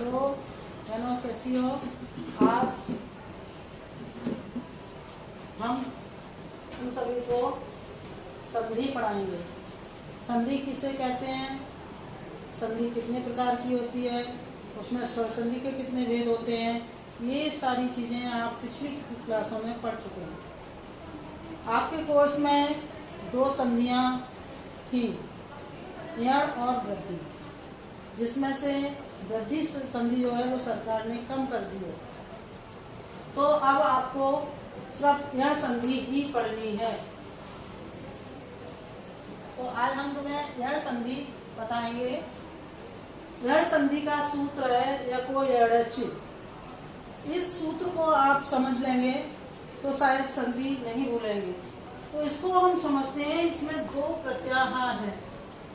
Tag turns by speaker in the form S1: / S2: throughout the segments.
S1: Hello बहनों, कैसी हो। आज हम तुम सभी को संधि पढ़ाएंगे। संधि किसे कहते हैं, संधि कितने प्रकार की होती है, उसमें स्वर संधि के कितने भेद होते हैं, ये सारी चीज़ें आप पिछली क्लासों में पढ़ चुके हैं। आपके कोर्स में 2 संधियाँ थी, यण और वृद्धि, जिसमें से वृद्धि संधि जो है वो सरकार ने कम कर दी है। तो अब आपको सिर्फ यण संधि ही पढ़नी है। तो आज हम तुम्हें यण संधि बताएंगे। यण संधि का सूत्र है यको यणच। इस सूत्र को आप समझ लेंगे तो शायद संधि नहीं भूलेंगे। तो इसको हम समझते हैं, इसमें 2 प्रत्याहार हैं,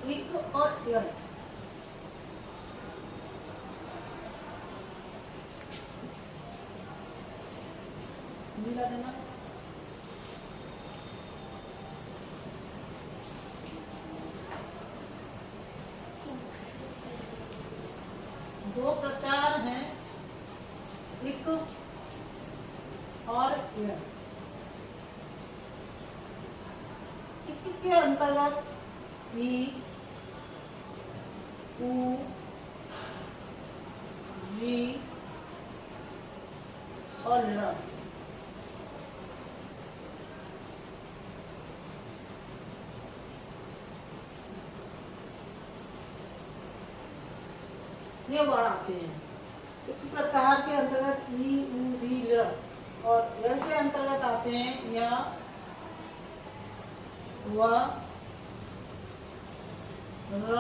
S1: इक और यण। नीला देना। दो प्रत्याहार हैं, इक और यण। इक के अंतर्गत ई, उ, री और ळ। ये वर्ण आते हैं। इक प्रत्याहार के अंतर्गत ई, उ, री, ळ और यण के अंतर्गत आते हैं य, व, र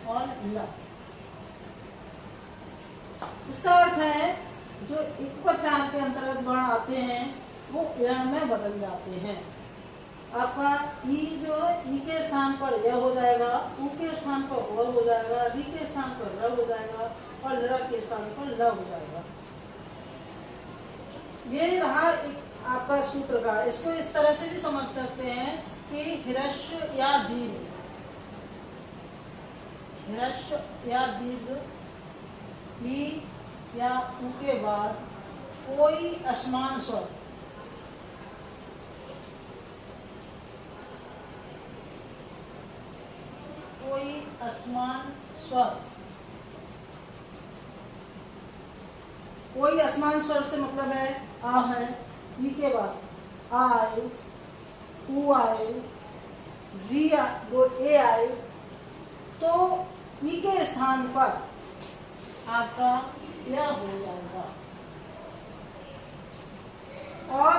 S1: और ल। इसका अर्थ है जो इक प्रत्याहार के अंतर्गत वर्ण आते हैं वो यण में बदल जाते हैं। आपका ई जो ई के स्थान पर य हो जाएगा, उ के स्थान पर व हो जाएगा, री के स्थान पर र हो जाएगा और ल के स्थान पर ल हो जाएगा। ये रहा आपका सूत्र का। इसको इस तरह से भी समझ सकते हैं कि ह्रस्व या दीर्घ, ह्रस्व या दीर्घ ई या उ के बाद कोई असमान स्वर, कोई असमान स्वर, कोई असमान स्वर से मतलब है आ है, ई के बाद आ आए, उ आए, री वो ए आए, तो ई के स्थान पर आपका यह हो जाएगा। और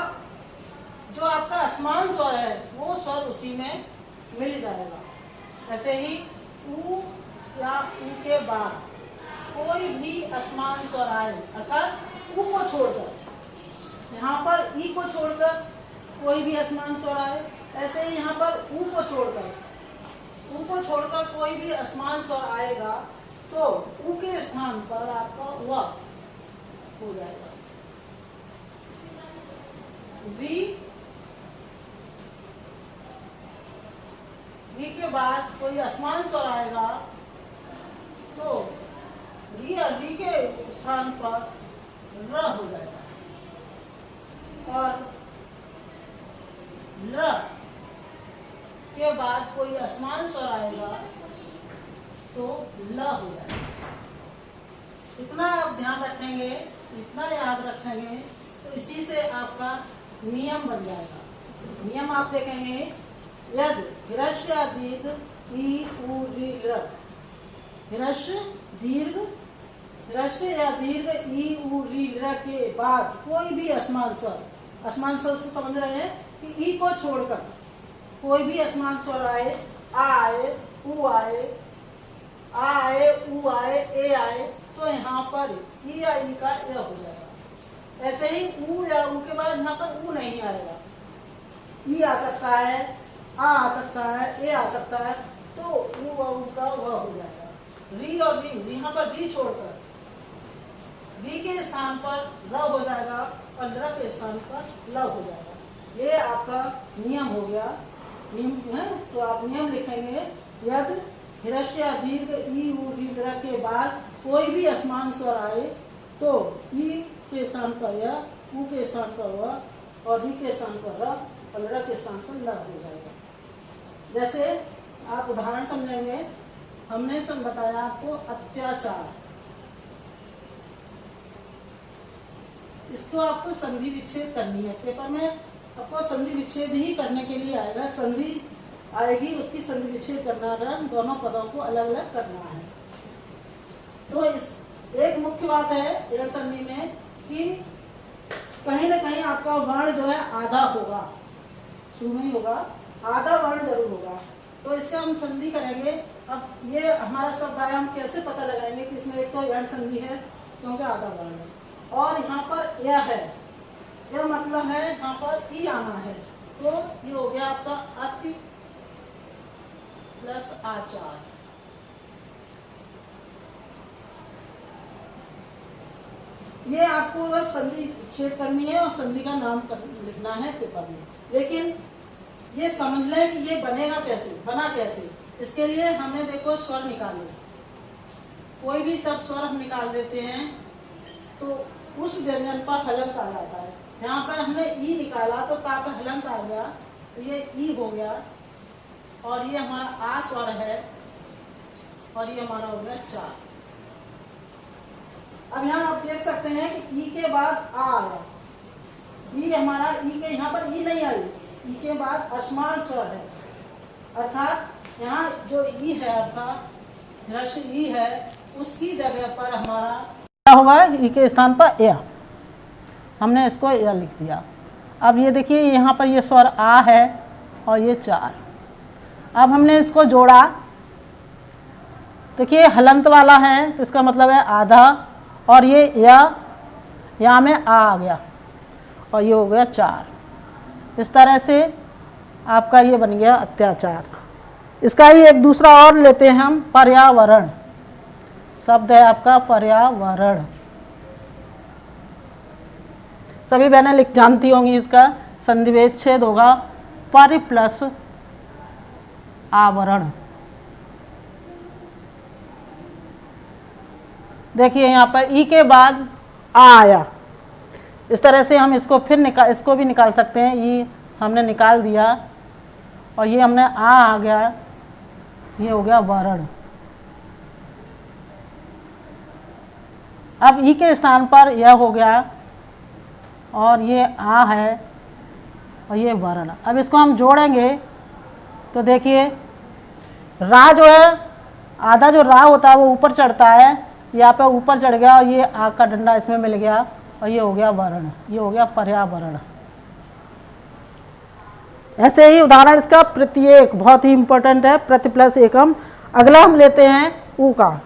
S1: जो आपका असमान स्वर है वो स्वर उसी में मिल जाएगा। ऐसे ही उ या उ के बाद कोई भी असमान स्वर आए, अर्थात उ को छोड़कर, यहाँ पर ई को छोड़कर कोई भी असमान स्वर आए, ऐसे ही यहाँ पर उ को छोड़कर कोई भी असमान स्वर आएगा तो उ के स्थान पर आपका व हो जाएगा। री के बाद कोई असमान स्वर आएगा तो री और री के स्थान पर र हो जाएगा और ल के बाद कोई असमान स्वर आएगा तो ल हो जाएगा। इतना आप ध्यान रखेंगे, इतना याद रखेंगे तो इसी से आपका नियम बन जाएगा। नियम आप देखेंगे, यदि ह्रस्व या दीर्घ ई, उ, री, ळ, ह्रस्व या दीर्घ ई, उ, री, ळ के बाद कोई भी असमान स्वर, असमान स्वर से समझ रहे हैं कि ई को छोड़कर कोई भी असमान स्वर आए, आ आए, उ आए, आ आए, उ आए, ए आए, तो यहाँ पर ई या ई का य हो जाएगा। ऐसे ही उ या उ के बाद यहाँ पर उ नहीं आएगा, ई आ सकता है, आ सकता है, ए आ सकता है, तो उ व उ का व हो जाएगा। री और री, यहाँ पर री छोड़कर री के स्थान पर र हो जाएगा और ल के स्थान पर ल हो जाएगा। ये आपका नियम हो गया। नियम है तो आप नियम लिखेंगे, यदि ह्रस्व या दीर्घ ई, उ, री, ळ के बाद कोई भी असमान स्वर आए तो ई के स्थान पर या ऊ के स्थान पर वह और री के स्थान पर र और ल के स्थान पर ल हो जाएगा। जैसे आप उदाहरण समझेंगे, हमने बताया आपको अत्याचार, इसको आपको संधि विच्छेद करनी है। पेपर में आपको संधि विच्छेद ही करने के लिए आएगा, संधि आएगी उसकी संधि विच्छेद करना है, दोनों पदों को अलग अलग करना है। तो इस एक मुख्य बात है एड़ संधि में कि कहीं ना कहीं आपका वर्ण जो है आधा होगा, शुरू में ही होगा, आधा वर्ण जरूर होगा। तो इसका हम संधि करेंगे। अब ये हमारा शब्द आया, हम कैसे पता लगाएंगे कि इसमें एक तो एड़ संधि है क्योंकि आधा वर्ण है, और यहाँ पर यह है, यह मतलब है यहाँ पर ई आना है, तो ये हो गया आपका अति प्लस आचार। ये आपको बस संधि विच्छेद करनी है और संधि का नाम लिखना है पेपर में। लेकिन ये समझ लें कि ये बनेगा कैसे, बना कैसे। इसके लिए हमने देखो स्वर निकाले, कोई भी सब स्वर हम निकाल देते हैं तो उस व्यंजन पर हलंत आ जाता है। यहाँ पर हमने ई निकाला तो ता पर हलंत आ गया, तो ये ई हो गया, और ये हमारा आ स्वर है, और ये हमारा हो गया चार। अब यहाँ आप देख सकते हैं कि ई के बाद आ आया, ई हमारा ई के यहाँ पर ई नहीं आई, ई के बाद असमान स्वर है, अर्थात यहाँ जो ई है आपका ह्रस्व ई है उसकी जगह पर हमारा क्या होगा, ई के स्थान पर या, हमने इसको या लिख दिया। अब ये देखिए यहाँ पर ये स्वर आ है और ये चार, अब हमने इसको जोड़ा, देखिए हलंत वाला है तो इसका मतलब है आधा, और ये या में आ गया और ये हो गया चार। इस तरह से आपका ये बन गया अत्याचार। इसका ही एक दूसरा और लेते हैं हम, पर्यावरण शब्द है आपका पर्यावरण। सभी बहनें लिख जानती होंगी, इसका संधि विच्छेद होगा परि प्लस आवरण। देखिए यहाँ पर ई के बाद आ आया, इस तरह से हम इसको फिर इसको भी निकाल सकते हैं। ई हमने निकाल दिया और ये हमने आ गया, ये हो गया वर्ण। अब ई के स्थान पर यह हो गया और ये आ है और ये वर्ण। अब इसको हम जोड़ेंगे तो देखिए रा जो है, आधा जो रा होता है वो ऊपर चढ़ता है, यहाँ पे ऊपर चढ़ गया और ये आग का डंडा इसमें मिल गया और ये हो गया वर्ण, ये हो गया पर्यावरण। ऐसे ही उदाहरण इसका प्रत्येक बहुत ही इंपॉर्टेंट है, प्रति प्लस एकम। अगला हम लेते हैं ऊ का।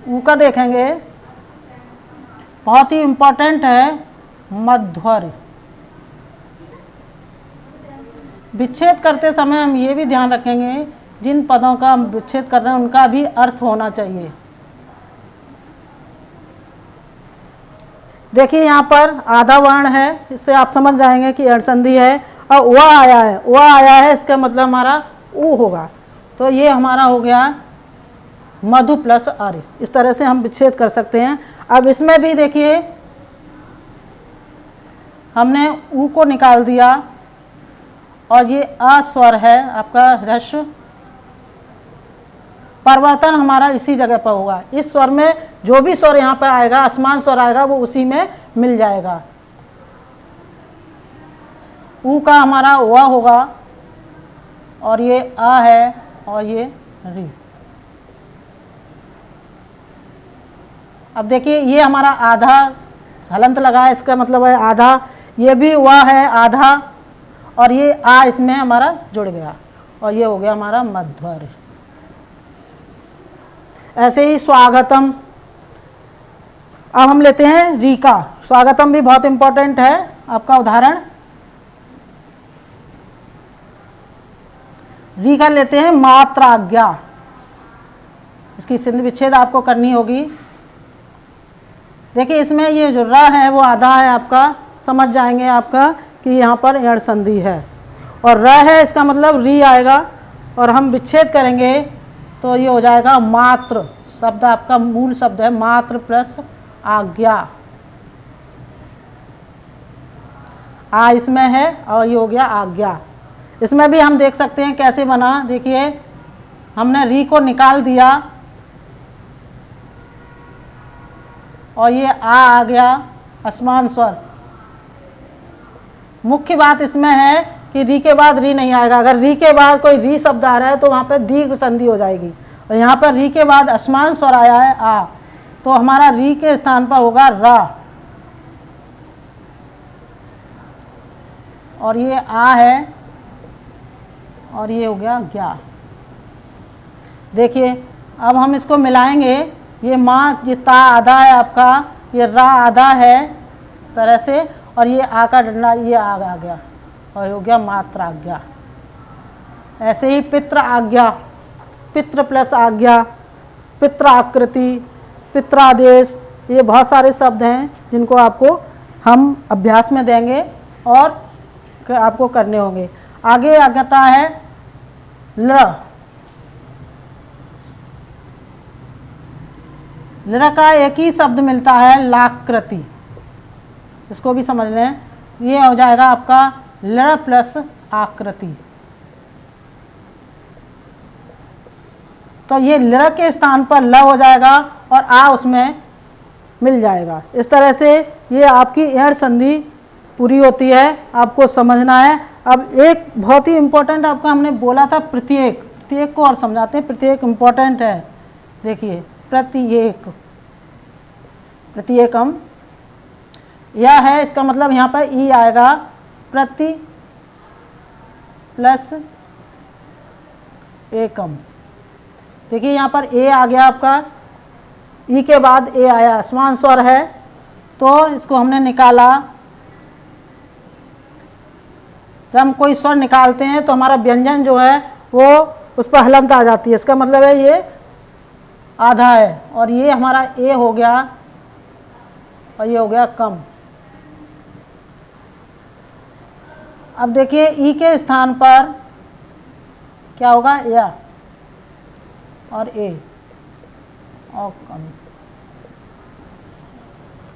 S1: ऊ का देखेंगे, बहुत ही इंपॉर्टेंट है मध्वर। विच्छेद करते समय हम ये भी ध्यान रखेंगे जिन पदों का हम विच्छेद कर रहे हैं उनका भी अर्थ होना चाहिए। देखिए यहाँ पर आधा वर्ण है, इससे आप समझ जाएंगे कि एड़ संधि है, और वह आया है, वह आया है, इसका मतलब हमारा ऊ होगा। तो ये हमारा हो गया मधु प्लस आर्य। इस तरह से हम विच्छेद कर सकते हैं। अब इसमें भी देखिए हमने ऊ को निकाल दिया और ये अ स्वर है आपका ह्रस्व, परिवर्तन हमारा इसी जगह पर होगा। इस स्वर में जो भी स्वर यहाँ पर आएगा, असमान स्वर आएगा, वो उसी में मिल जाएगा। ऊ का हमारा व होगा और ये अ है और ये री। अब देखिए ये हमारा आधा हलंत लगा है, इसका मतलब है आधा, ये भी व है आधा, और ये आ इसमें हमारा जुड़ गया और ये हो गया हमारा मध्वर। ऐसे ही स्वागतम। अब हम लेते हैं री का। स्वागतम भी बहुत इंपॉर्टेंट है आपका उदाहरण। री का लेते हैं मात्राज्ञा। इसकी संधि विच्छेद आपको करनी होगी। देखिए इसमें ये जो र है वो आधा है आपका, समझ जाएंगे आपका कि यहाँ पर एड़ संधि है, और र है इसका मतलब री आएगा और हम विच्छेद करेंगे तो ये हो जाएगा मात्र। शब्द आपका मूल शब्द है मात्र प्लस आज्ञा। आ इसमें है और ये हो गया आज्ञा। इसमें भी हम देख सकते हैं कैसे बना। देखिए हमने री को निकाल दिया और ये आ गया असमान स्वर। मुख्य बात इसमें है कि री के बाद री नहीं आएगा। अगर री के बाद कोई री शब्द आ रहा है तो वहाँ पर दीर्घ संधि हो जाएगी, और यहाँ पर री के बाद असमान स्वर आया है आ, तो हमारा री के स्थान पर होगा रा, और ये आ है और ये हो गया ज्ञा। देखिए अब हम इसको मिलाएंगे। ये माँ ये ता आधा है आपका, ये रा आधा है इस तरह से, और ये आ का डंडा ये आ गया और हो गया मात्र आज्ञा। ऐसे ही पित्र आज्ञा, पित्र प्लस आज्ञा, पित्र आकृति, पित्रादेश, ये बहुत सारे शब्द हैं जिनको आपको हम अभ्यास में देंगे और आपको करने होंगे। आगे आता है ल। ल का एक ही शब्द मिलता है लाकृति, इसको भी समझ लें। ये हो जाएगा आपका ल प्लस आकृति। तो ये ल के स्थान पर ल हो जाएगा और आ उसमें मिल जाएगा। इस तरह से ये आपकी एड़ संधि पूरी होती है, आपको समझना है। अब एक बहुत ही इम्पोर्टेंट आपका हमने बोला था प्रत्येक, प्रत्येक को और समझाते हैं। प्रत्येक इम्पोर्टेंट है। देखिए प्रत्येक, प्रत्येकम यह है, इसका मतलब यहाँ पर ई आएगा, प्रति प्लस एकम। देखिए यहाँ पर ए आ गया आपका, ई के बाद ए आया, असमान स्वर है तो इसको हमने निकाला। जब हम कोई स्वर निकालते हैं तो हमारा व्यंजन जो है वो उस पर हलंत आ जाती है, इसका मतलब है ये आधा है, और ये हमारा ए हो गया और ये हो गया कम। अब देखिए ई के स्थान पर क्या होगा, या और ए और कम।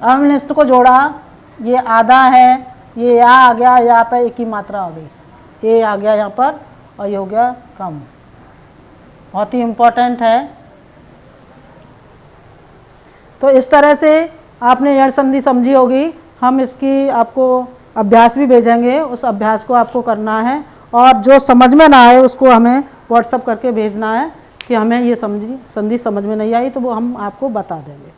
S1: अब हमने इसको जोड़ा, ये आधा है, ये या आ गया, यहाँ पर एक ही मात्रा हो गई, ए आ गया यहाँ पर और ये हो गया कम। बहुत ही इम्पोर्टेंट है। तो इस तरह से आपने एड़ संधि समझी होगी। हम इसकी आपको अभ्यास भी भेजेंगे, उस अभ्यास को आपको करना है, और जो समझ में ना आए उसको हमें व्हाट्सएप करके भेजना है कि हमें ये संधि समझ में नहीं आई, तो वो हम आपको बता देंगे।